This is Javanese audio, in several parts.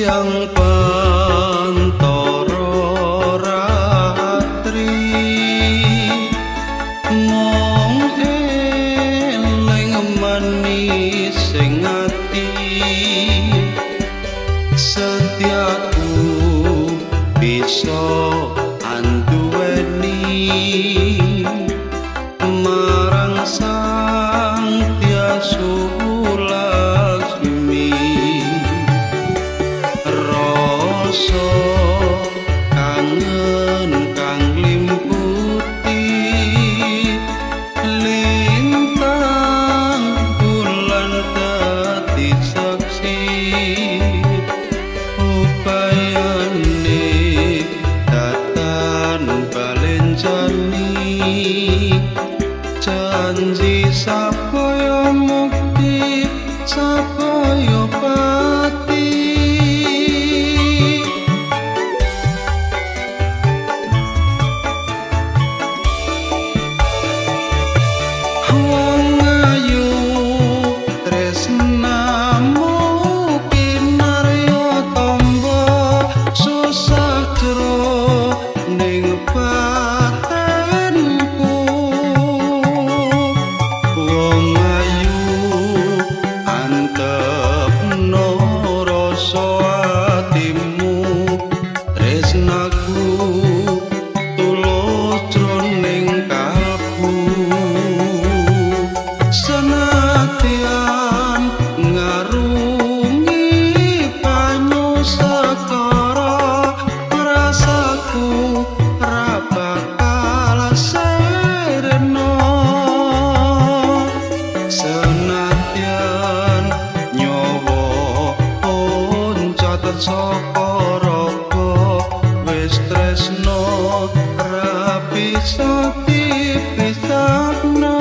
siang pantoro ratri mong eling manis sing ati setiaku bisa anduweni marang sang tiasu kangen kang limputi lintang bulan dadi saksi upayane datan balenjani janji sapaya mukti sapaya pati saka raga wis tresno rapi sakti pisahno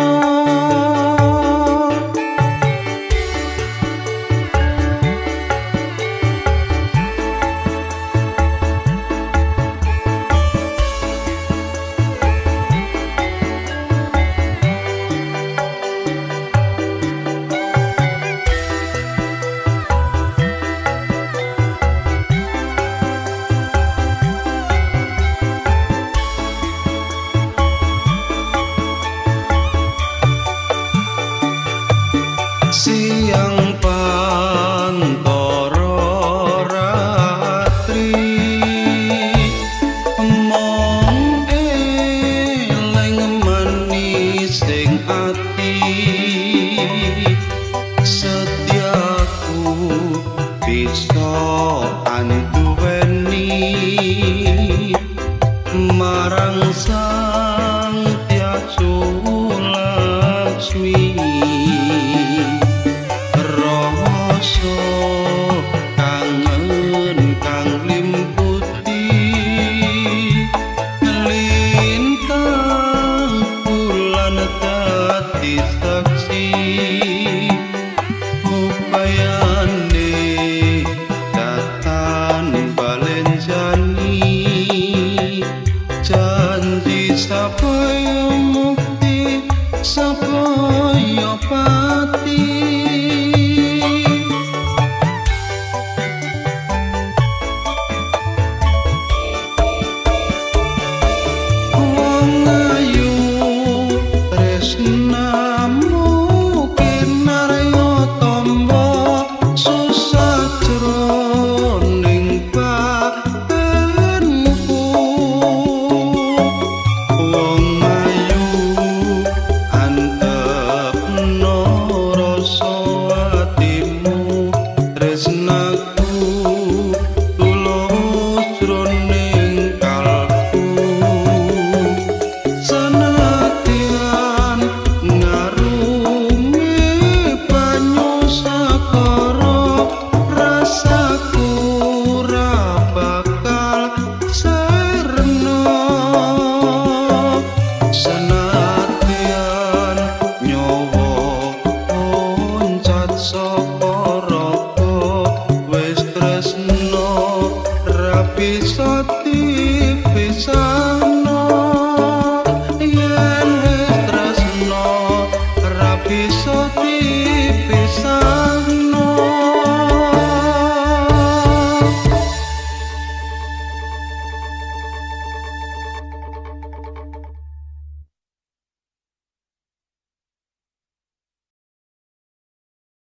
siang pantoro ratri mong eling manis sing ati setiaku bisa anduweni marang sang tiasu Laksmi kangen kang limputi lintang bulan dadi saksi upayane datan balenjani janji sapaya mukti sapaya pati rapi sati